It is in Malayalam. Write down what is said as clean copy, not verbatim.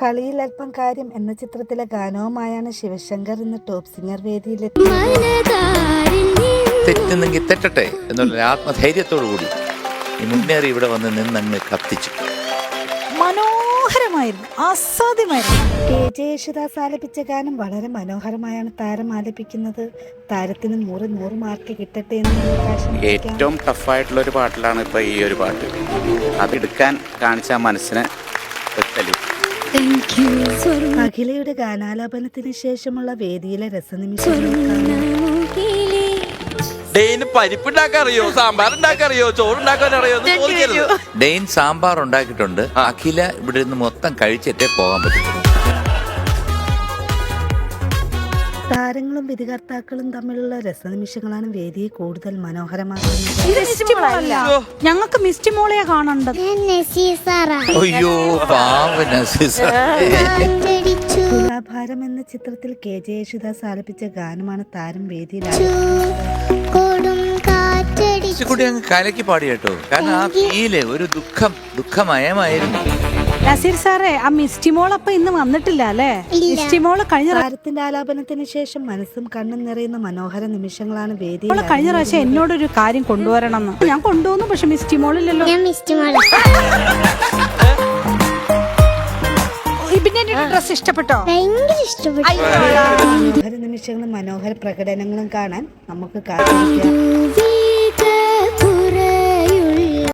കളിയിൽ അല്പം കാര്യം എന്ന ചിത്രത്തിലെ ഗാനവുമായാണ് ശിവശങ്കർ ഇന്ന് ടോപ്പ് സിംഗർ വേദിയിലെത്തി. തെറ്റുന്നെങ്കിൽ തെറ്റട്ടെ എന്നുള്ള ആത്മധൈര്യത്തോടു കൂടി മുന്നേറി ഇവിടെ വന്ന് നിന്നങ്ങ് കത്തിച്ചു. മനോഹരമായിരുന്നു, അസാധ്യമായിരുന്നു. KJ യേശുദാസ് ആലപിച്ച ഗാനം വളരെ മനോഹരമായാണ് താരം ആലപിക്കുന്നത്. താരത്തിന് 100 മാർക്ക് കിട്ടട്ടെ എന്ന് ഏറ്റവും ടഫായിട്ടുള്ള ഒരു പാട്ടിലാണ് ഇപ്പൊ ഈ ഒരു പാട്ട്. അതെടുക്കാൻ കാണിച്ച മനസ്സിന് അഖിലയുടെ ഗാനാലാപനത്തിന് ശേഷമുള്ള വേദിയിലെ രസനിമിഷങ്ങൾ പരിപ്പുണ്ടാക്കറിയോ, സാമ്പാർ ഉണ്ടാക്കറിയോ, ചോറുണ്ടാക്കാൻ അറിയോ? ഡെയിൻ സാമ്പാർ ഉണ്ടാക്കിയിട്ടുണ്ട്. അഖില ഇവിടെ നിന്ന് മൊത്തം കഴിച്ചിട്ടേ പോകാൻ പറ്റും. താരങ്ങളും വിധികർത്താക്കളും തമ്മിലുള്ള രസനിമിഷങ്ങളാണ് വേദിയെ കൂടുതൽ മനോഹരമാക്കുന്നത്. ഞങ്ങൾക്ക് മിസ്റ്റി മോളെയാ കാണേണ്ടത്. അയ്യോ തുലാഭാരം എന്ന ചിത്രത്തിൽ KJ യേശുദാസ് ആലപിച്ച ഗാനമാണ് താരം വേദിയിൽ കൂടി അങ്ങ് കലക്കി പാടി കേട്ടോ. കാരണം ആ ഫീല് ഒരു ദുഃഖമയമായിരുന്നു. നസീർ സാറേ, ആ മിസ്റ്റി മോൾ അപ്പൊ ഇന്ന് വന്നിട്ടില്ല അല്ലേ? മിസ്റ്റി മോള് താരത്തിന്റെ ആലാപനത്തിന് ശേഷം മനസ്സും കണ്ണും നിറയുന്ന മനോഹര നിമിഷങ്ങളാണ് വേദിയിൽ. കഴിഞ്ഞ പ്രാവശ്യം എന്നോടൊരു കാര്യം കൊണ്ടുവരണം എന്ന് ഞാൻ കൊണ്ടുവന്നു, പക്ഷെ മിസ്റ്റി മോളില്ലല്ലോ. ഡ്രസ് ഇഷ്ടപ്പെട്ടോ? ഭയങ്കര ഇഷ്ടപ്പെട്ടു. മനോഹര നിമിഷങ്ങളും മനോഹര പ്രകടനങ്ങളും കാണാൻ നമുക്ക് കാത്തിരിക്കാം.